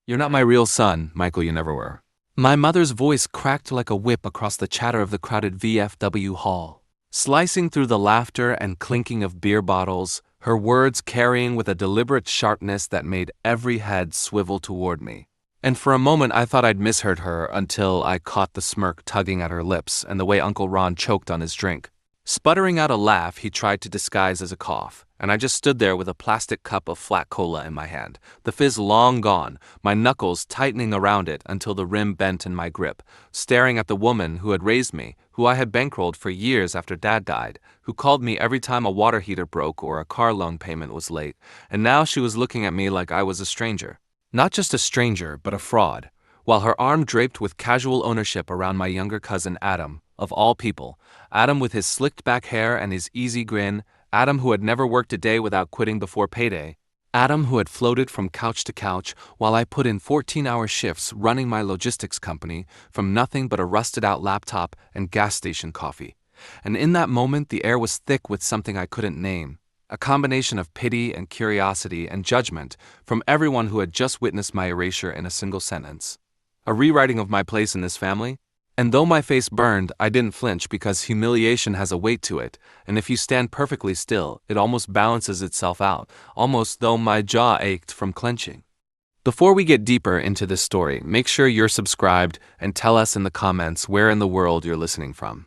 You're not my real son, Michael, you never were. My mother's voice cracked like a whip across the chatter of the crowded VFW hall. Slicing through the laughter and clinking of beer bottles, her words carrying with a deliberate sharpness that made every head swivel toward me. And for a moment I thought I'd misheard her until I caught the smirk tugging at her lips and the way Uncle Ron choked on his drink. Sputtering out a laugh he tried to disguise as a cough, and I just stood there with a plastic cup of flat cola in my hand, the fizz long gone, my knuckles tightening around it until the rim bent in my grip, staring at the woman who had raised me, who I had bankrolled for years after Dad died, who called me every time a water heater broke or a car loan payment was late, and now she was looking at me like I was a stranger. Not just a stranger, but a fraud. While her arm draped with casual ownership around my younger cousin Adam, of all people, Adam with his slicked back hair and his easy grin, Adam who had never worked a day without quitting before payday, Adam who had floated from couch to couch while I put in 14-hour shifts running my logistics company from nothing but a rusted-out laptop and gas station coffee. And in that moment the air was thick with something I couldn't name, a combination of pity and curiosity and judgment from everyone who had just witnessed my erasure in a single sentence. A rewriting of my place in this family? And though my face burned, I didn't flinch because humiliation has a weight to it, and if you stand perfectly still, it almost balances itself out, almost though my jaw ached from clenching. Before we get deeper into this story, make sure you're subscribed and tell us in the comments where in the world you're listening from.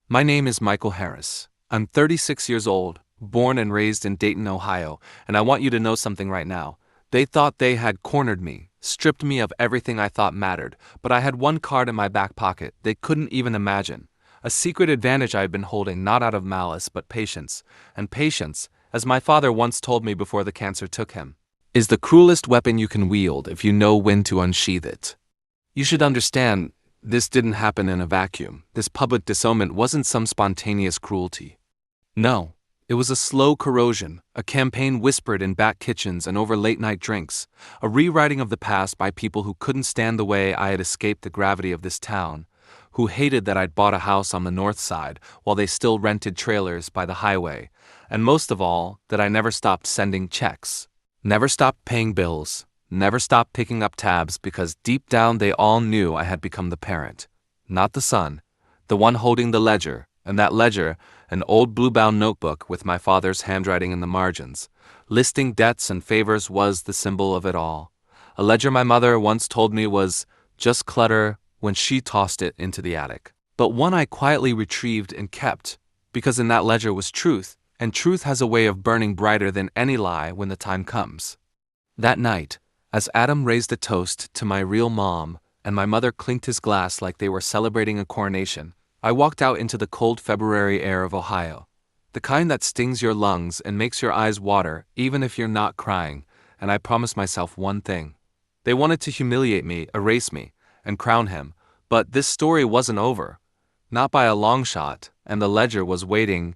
My name is Michael Harris. I'm 36 years old, born and raised in Dayton, Ohio, and I want you to know something right now. They thought they had cornered me, stripped me of everything I thought mattered, but I had one card in my back pocket they couldn't even imagine. A secret advantage I had been holding not out of malice but patience. And patience, as my father once told me before the cancer took him, is the cruelest weapon you can wield if you know when to unsheath it. You should understand, this didn't happen in a vacuum. This public disownment wasn't some spontaneous cruelty. No. It was a slow corrosion, a campaign whispered in back kitchens and over late-night drinks, a rewriting of the past by people who couldn't stand the way I had escaped the gravity of this town, who hated that I'd bought a house on the north side while they still rented trailers by the highway, and most of all, that I never stopped sending checks, never stopped paying bills, never stopped picking up tabs because deep down they all knew I had become the parent, not the son, the one holding the ledger, and that ledger, an old blue-bound notebook with my father's handwriting in the margins. Listing debts and favors was the symbol of it all. A ledger my mother once told me was just clutter when she tossed it into the attic. But one I quietly retrieved and kept, because in that ledger was truth, and truth has a way of burning brighter than any lie when the time comes. That night, as Adam raised a toast to my real mom, and my mother clinked his glass like they were celebrating a coronation, I walked out into the cold February air of Ohio, the kind that stings your lungs and makes your eyes water even if you're not crying, and I promised myself one thing. They wanted to humiliate me, erase me, and crown him, but this story wasn't over. Not by a long shot, and the ledger was waiting.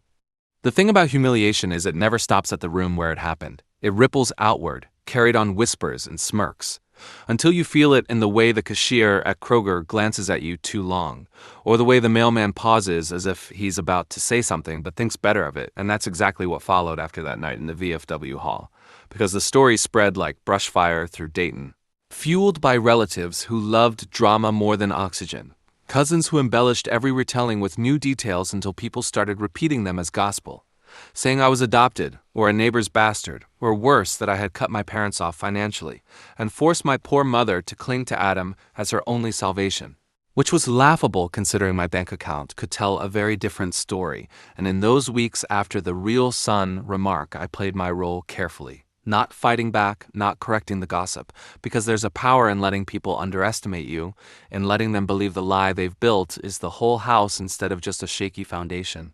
The thing about humiliation is it never stops at the room where it happened. It ripples outward, carried on whispers and smirks, until you feel it in the way the cashier at Kroger glances at you too long, or the way the mailman pauses as if he's about to say something but thinks better of it, and that's exactly what followed after that night in the VFW hall, because the story spread like brush fire through Dayton. Fueled by relatives who loved drama more than oxygen, cousins who embellished every retelling with new details until people started repeating them as gospel, saying I was adopted, or a neighbor's bastard, or worse, that I had cut my parents off financially, and forced my poor mother to cling to Adam as her only salvation, which was laughable considering my bank account could tell a very different story, and in those weeks after the real son remark I played my role carefully, not fighting back, not correcting the gossip, because there's a power in letting people underestimate you, in letting them believe the lie they've built is the whole house instead of just a shaky foundation.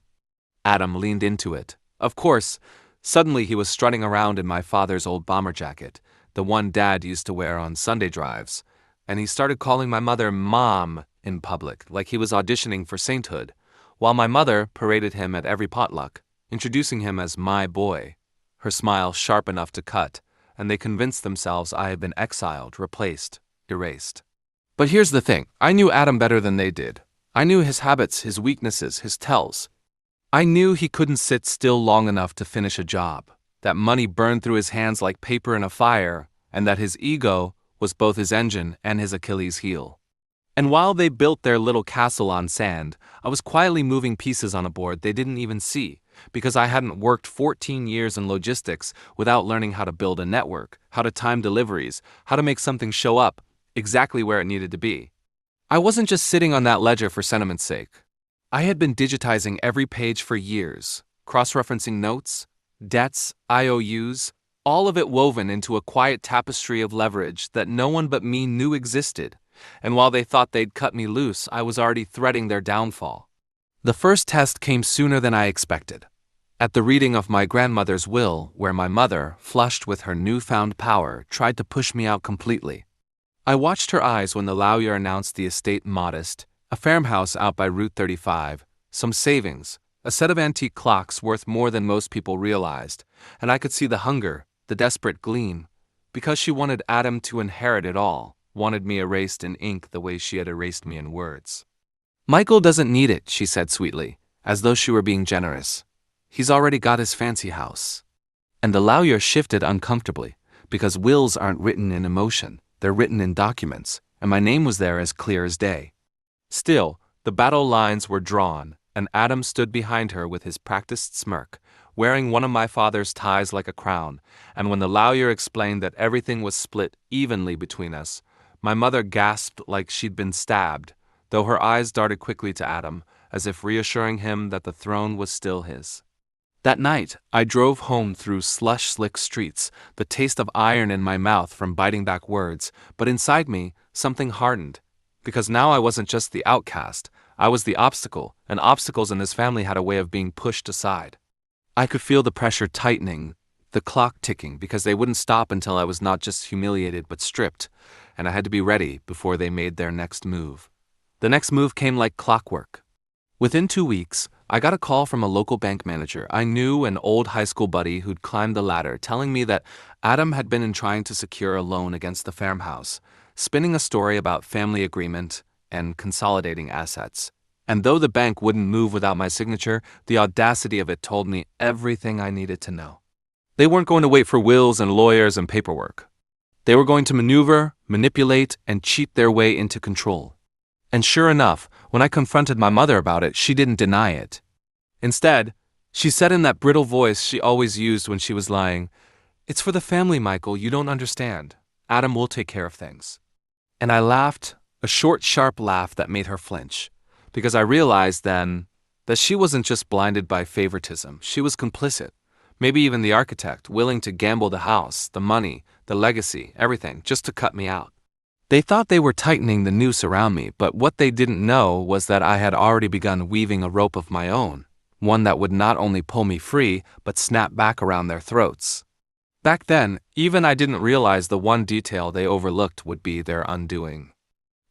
Adam leaned into it. Of course, suddenly he was strutting around in my father's old bomber jacket, the one Dad used to wear on Sunday drives, and he started calling my mother Mom in public, like he was auditioning for sainthood, while my mother paraded him at every potluck, introducing him as my boy, her smile sharp enough to cut, and they convinced themselves I had been exiled, replaced, erased. But here's the thing, I knew Adam better than they did. I knew his habits, his weaknesses, his tells. I knew he couldn't sit still long enough to finish a job, that money burned through his hands like paper in a fire, and that his ego was both his engine and his Achilles heel. And while they built their little castle on sand, I was quietly moving pieces on a board they didn't even see, because I hadn't worked 14 years in logistics without learning how to build a network, how to time deliveries, how to make something show up exactly where it needed to be. I wasn't just sitting on that ledger for sentiment's sake. I had been digitizing every page for years, cross-referencing notes, debts, IOUs, all of it woven into a quiet tapestry of leverage that no one but me knew existed. And while they thought they'd cut me loose, I was already threading their downfall. The first test came sooner than I expected. At the reading of my grandmother's will, where my mother, flushed with her newfound power, tried to push me out completely. I watched her eyes when the lawyer announced the estate modest, a farmhouse out by Route 35, some savings, a set of antique clocks worth more than most people realized, and I could see the hunger, the desperate gleam, because she wanted Adam to inherit it all. Wanted me erased in ink the way she had erased me in words. "Michael doesn't need it," she said sweetly, as though she were being generous. "He's already got his fancy house." And the lawyer shifted uncomfortably, because wills aren't written in emotion, they're written in documents, and my name was there as clear as day. Still, the battle lines were drawn, and Adam stood behind her with his practiced smirk, wearing one of my father's ties like a crown, and when the lawyer explained that everything was split evenly between us, my mother gasped like she'd been stabbed, though her eyes darted quickly to Adam, as if reassuring him that the throne was still his. That night, I drove home through slush-slick streets, the taste of iron in my mouth from biting back words, but inside me, something hardened, because now I wasn't just the outcast, I was the obstacle, and obstacles in this family had a way of being pushed aside. I could feel the pressure tightening, the clock ticking, because they wouldn't stop until I was not just humiliated but stripped, and I had to be ready before they made their next move. The next move came like clockwork. Within 2 weeks, I got a call from a local bank manager I knew, an old high school buddy who'd climbed the ladder, telling me that Adam had been trying to secure a loan against the farmhouse, spinning a story about family agreement and consolidating assets. And though the bank wouldn't move without my signature, the audacity of it told me everything I needed to know. They weren't going to wait for wills and lawyers and paperwork. They were going to maneuver, manipulate, and cheat their way into control. And sure enough, when I confronted my mother about it, she didn't deny it. Instead, she said in that brittle voice she always used when she was lying, "It's for the family, Michael, you don't understand. Adam will take care of things." And I laughed, a short, sharp laugh that made her flinch, because I realized then that she wasn't just blinded by favoritism, she was complicit. Maybe even the architect, willing to gamble the house, the money, the legacy, everything, just to cut me out. They thought they were tightening the noose around me, but what they didn't know was that I had already begun weaving a rope of my own, one that would not only pull me free, but snap back around their throats. Back then, even I didn't realize the one detail they overlooked would be their undoing.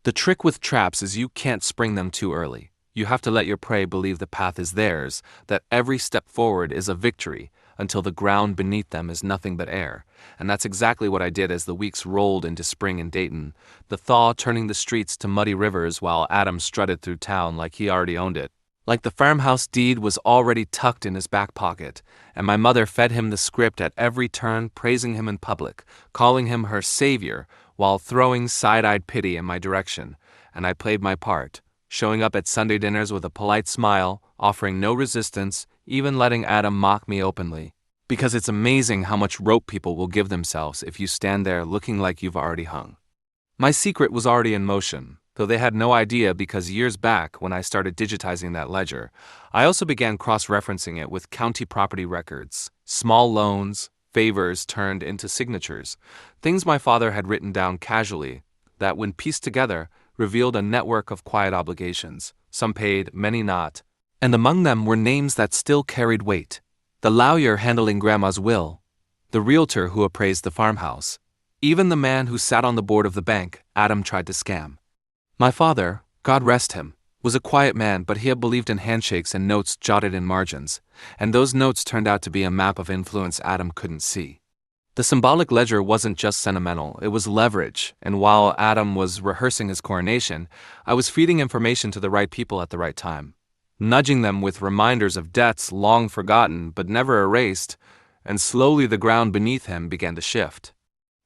The trick with traps is you can't spring them too early. You have to let your prey believe the path is theirs, that every step forward is a victory, until the ground beneath them is nothing but air. And that's exactly what I did as the weeks rolled into spring in Dayton, the thaw turning the streets to muddy rivers while Adam strutted through town like he already owned it. Like the farmhouse deed was already tucked in his back pocket, and my mother fed him the script at every turn, praising him in public, calling him her savior, while throwing side-eyed pity in my direction, and I played my part, showing up at Sunday dinners with a polite smile, offering no resistance, even letting Adam mock me openly. Because it's amazing how much rope people will give themselves if you stand there looking like you've already hung. My secret was already in motion, though they had no idea because years back, when I started digitizing that ledger, I also began cross-referencing it with county property records, small loans, favors turned into signatures, things my father had written down casually that, when pieced together, revealed a network of quiet obligations, some paid, many not, and among them were names that still carried weight. The lawyer handling Grandma's will, the realtor who appraised the farmhouse, even the man who sat on the board of the bank Adam tried to scam. My father, God rest him, was a quiet man, but he had believed in handshakes and notes jotted in margins, and those notes turned out to be a map of influence Adam couldn't see. The symbolic ledger wasn't just sentimental, it was leverage, and while Adam was rehearsing his coronation, I was feeding information to the right people at the right time, nudging them with reminders of debts long forgotten but never erased, and slowly the ground beneath him began to shift.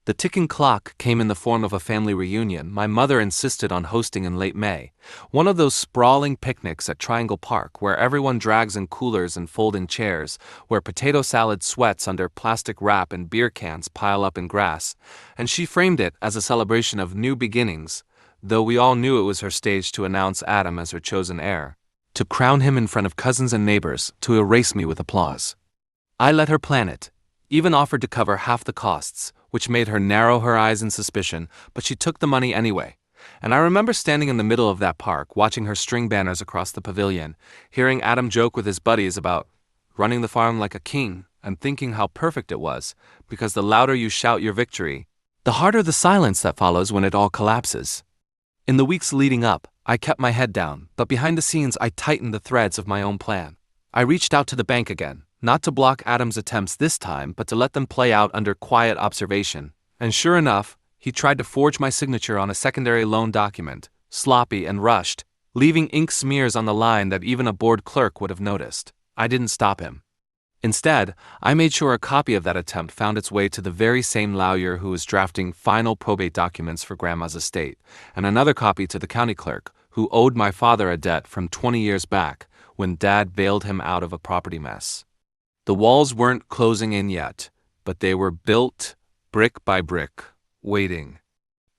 The ticking clock came in the form of a family reunion my mother insisted on hosting in late May, one of those sprawling picnics at Triangle Park where everyone drags in coolers and fold-in chairs, where potato salad sweats under plastic wrap and beer cans pile up in grass, and she framed it as a celebration of new beginnings, though we all knew it was her stage to announce Adam as her chosen heir, to crown him in front of cousins and neighbors, to erase me with applause. I let her plan it, even offered to cover half the costs, which made her narrow her eyes in suspicion, but she took the money anyway. And I remember standing in the middle of that park, watching her string banners across the pavilion, hearing Adam joke with his buddies about running the farm like a king, and thinking how perfect it was, because the louder you shout your victory, the harder the silence that follows when it all collapses. In the weeks leading up, I kept my head down, but behind the scenes I tightened the threads of my own plan. I reached out to the bank again, not to block Adam's attempts this time, but to let them play out under quiet observation. And sure enough, he tried to forge my signature on a secondary loan document, sloppy and rushed, leaving ink smears on the line that even a bored clerk would have noticed. I didn't stop him. Instead, I made sure a copy of that attempt found its way to the very same lawyer who was drafting final probate documents for Grandma's estate, and another copy to the county clerk, who owed my father a debt from 20 years back when Dad bailed him out of a property mess. The walls weren't closing in yet, but they were built brick by brick, waiting.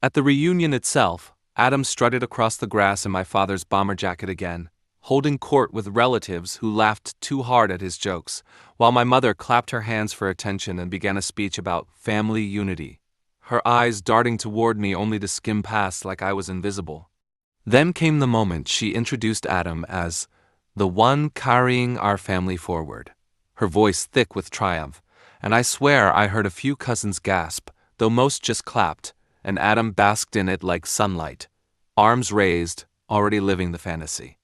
At the reunion itself, Adam strutted across the grass in my father's bomber jacket again, holding court with relatives who laughed too hard at his jokes, while my mother clapped her hands for attention and began a speech about family unity, her eyes darting toward me only to skim past like I was invisible. Then came the moment she introduced Adam as the one carrying our family forward, her voice thick with triumph, and I swear I heard a few cousins gasp, though most just clapped, and Adam basked in it like sunlight, arms raised, already living the fantasy.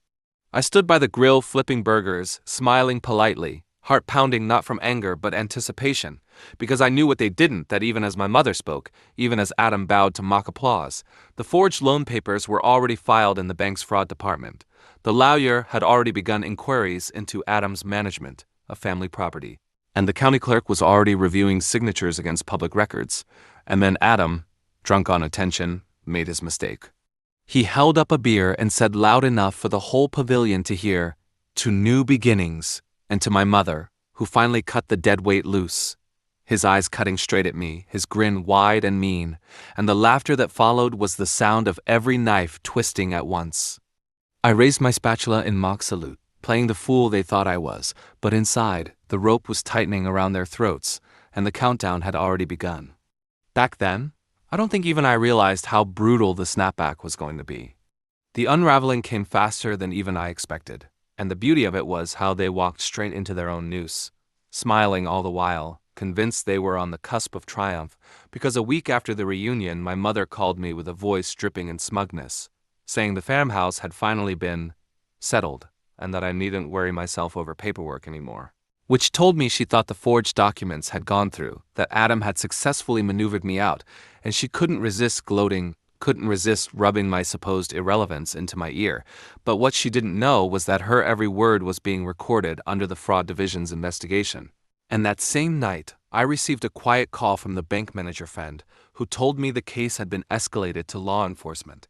I stood by the grill flipping burgers, smiling politely, heart pounding not from anger but anticipation, because I knew what they didn't, that even as my mother spoke, even as Adam bowed to mock applause, the forged loan papers were already filed in the bank's fraud department. The lawyer had already begun inquiries into Adam's management of family property, and the county clerk was already reviewing signatures against public records, and then Adam, drunk on attention, made his mistake. He held up a beer and said loud enough for the whole pavilion to hear, "To new beginnings," and to my mother, who finally cut the dead weight loose, his eyes cutting straight at me, his grin wide and mean, and the laughter that followed was the sound of every knife twisting at once. I raised my spatula in mock salute, playing the fool they thought I was, but inside, the rope was tightening around their throats, and the countdown had already begun. Back then, I don't think even I realized how brutal the snapback was going to be. The unraveling came faster than even I expected, and the beauty of it was how they walked straight into their own noose, smiling all the while, convinced they were on the cusp of triumph, because a week after the reunion my mother called me with a voice dripping in smugness, saying the farmhouse had finally been settled, and that I needn't worry myself over paperwork anymore. Which told me she thought the forged documents had gone through, that Adam had successfully maneuvered me out, and she couldn't resist gloating, couldn't resist rubbing my supposed irrelevance into my ear. But what she didn't know was that her every word was being recorded under the Fraud Division's investigation. And that same night, I received a quiet call from the bank manager friend, who told me the case had been escalated to law enforcement.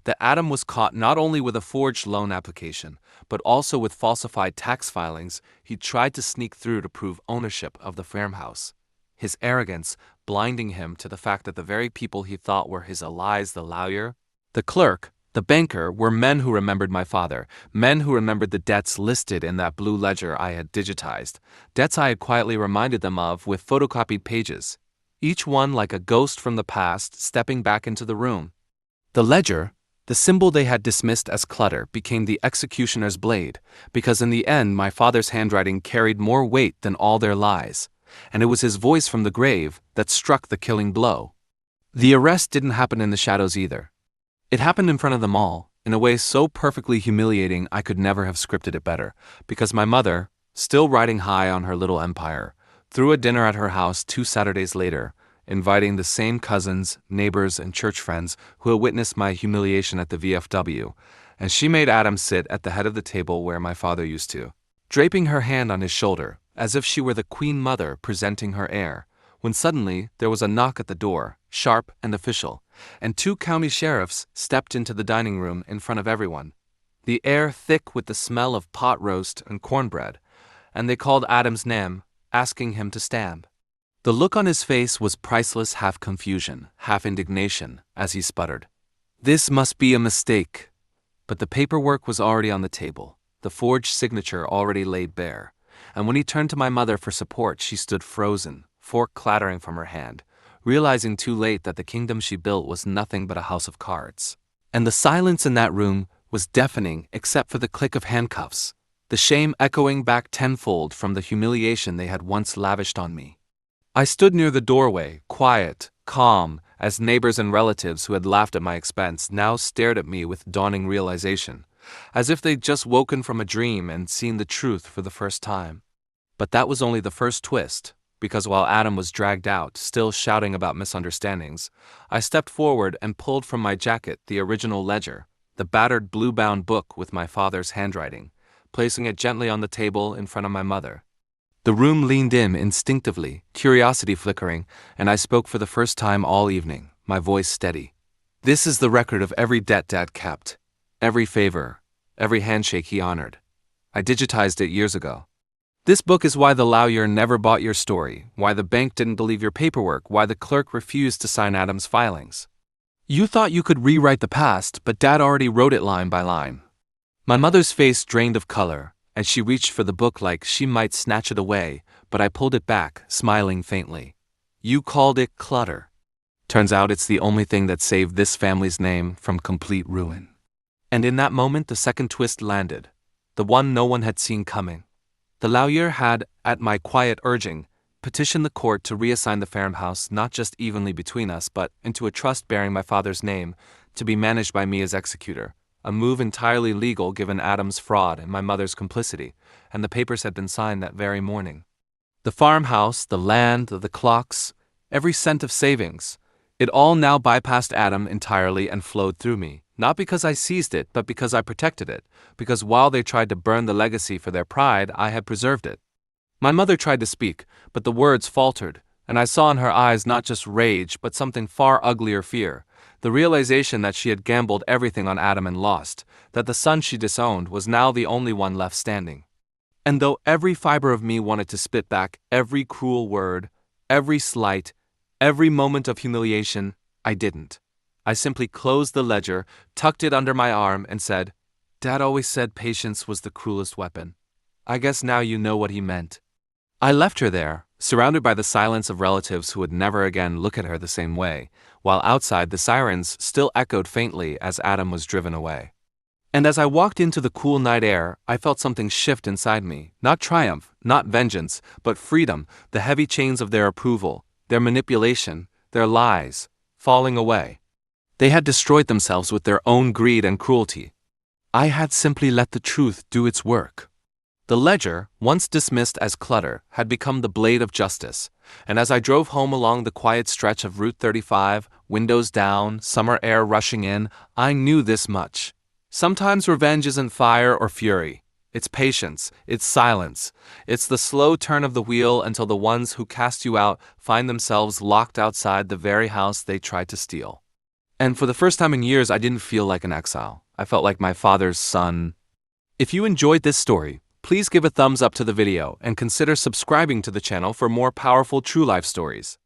That Adam was caught not only with a forged loan application, but also with falsified tax filings he tried to sneak through to prove ownership of the farmhouse. His arrogance blinding him to the fact that the very people he thought were his allies, the lawyer, the clerk, the banker, were men who remembered my father, men who remembered the debts listed in that blue ledger I had digitized, debts I had quietly reminded them of with photocopied pages, each one like a ghost from the past stepping back into the room. The ledger, the symbol they had dismissed as clutter, became the executioner's blade, because in the end my father's handwriting carried more weight than all their lies, and it was his voice from the grave that struck the killing blow. The arrest didn't happen in the shadows either. It happened in front of them all, in a way so perfectly humiliating I could never have scripted it better, because my mother, still riding high on her little empire, threw a dinner at her house 2 Saturdays later, inviting the same cousins, neighbors, and church friends who had witnessed my humiliation at the VFW, and she made Adam sit at the head of the table where my father used to, draping her hand on his shoulder, as if she were the Queen Mother presenting her heir, when suddenly there was a knock at the door, sharp and official, and 2 county sheriffs stepped into the dining room in front of everyone, the air thick with the smell of pot roast and cornbread, and they called Adam's name, asking him to stand. The look on his face was priceless, half confusion, half indignation, as he sputtered, "This must be a mistake." But the paperwork was already on the table, the forged signature already laid bare, and when he turned to my mother for support, she stood frozen, fork clattering from her hand, realizing too late that the kingdom she built was nothing but a house of cards. And the silence in that room was deafening except for the click of handcuffs, the shame echoing back tenfold from the humiliation they had once lavished on me. I stood near the doorway, quiet, calm, as neighbors and relatives who had laughed at my expense now stared at me with dawning realization, as if they'd just woken from a dream and seen the truth for the first time. But that was only the first twist, because while Adam was dragged out, still shouting about misunderstandings, I stepped forward and pulled from my jacket the original ledger, the battered blue-bound book with my father's handwriting, placing it gently on the table in front of my mother. The room leaned in instinctively, curiosity flickering, and I spoke for the first time all evening, my voice steady. "This is the record of every debt Dad kept, every favor, every handshake he honored. I digitized it years ago. This book is why the lawyer never bought your story, why the bank didn't believe your paperwork, why the clerk refused to sign Adam's filings. You thought you could rewrite the past, but Dad already wrote it line by line." My mother's face drained of color, and she reached for the book like she might snatch it away, but I pulled it back, smiling faintly. "You called it clutter. Turns out it's the only thing that saved this family's name from complete ruin." And in that moment the second twist landed, the one no one had seen coming. The lawyer had, at my quiet urging, petitioned the court to reassign the farmhouse not just evenly between us but into a trust bearing my father's name, to be managed by me as executor, a move entirely legal given Adam's fraud and my mother's complicity, and the papers had been signed that very morning. The farmhouse, the land, the clocks, every cent of savings, it all now bypassed Adam entirely and flowed through me, not because I seized it but because I protected it, because while they tried to burn the legacy for their pride, I had preserved it. My mother tried to speak, but the words faltered, and I saw in her eyes not just rage but something far uglier, fear, the realization that she had gambled everything on Adam and lost, that the son she disowned was now the only one left standing. And though every fiber of me wanted to spit back every cruel word, every slight, every moment of humiliation, I didn't. I simply closed the ledger, tucked it under my arm, and said, "Dad always said patience was the cruelest weapon. I guess now you know what he meant." I left her there, surrounded by the silence of relatives who would never again look at her the same way, while outside the sirens still echoed faintly as Adam was driven away. And as I walked into the cool night air, I felt something shift inside me, not triumph, not vengeance, but freedom, the heavy chains of their approval, their manipulation, their lies, falling away. They had destroyed themselves with their own greed and cruelty. I had simply let the truth do its work. The ledger, once dismissed as clutter, had become the blade of justice, and as I drove home along the quiet stretch of Route 35, windows down, summer air rushing in, I knew this much. Sometimes revenge isn't fire or fury. It's patience, it's silence, it's the slow turn of the wheel until the ones who cast you out find themselves locked outside the very house they tried to steal. And for the first time in years, I didn't feel like an exile. I felt like my father's son. If you enjoyed this story, please give a thumbs up to the video and consider subscribing to the channel for more powerful true life stories.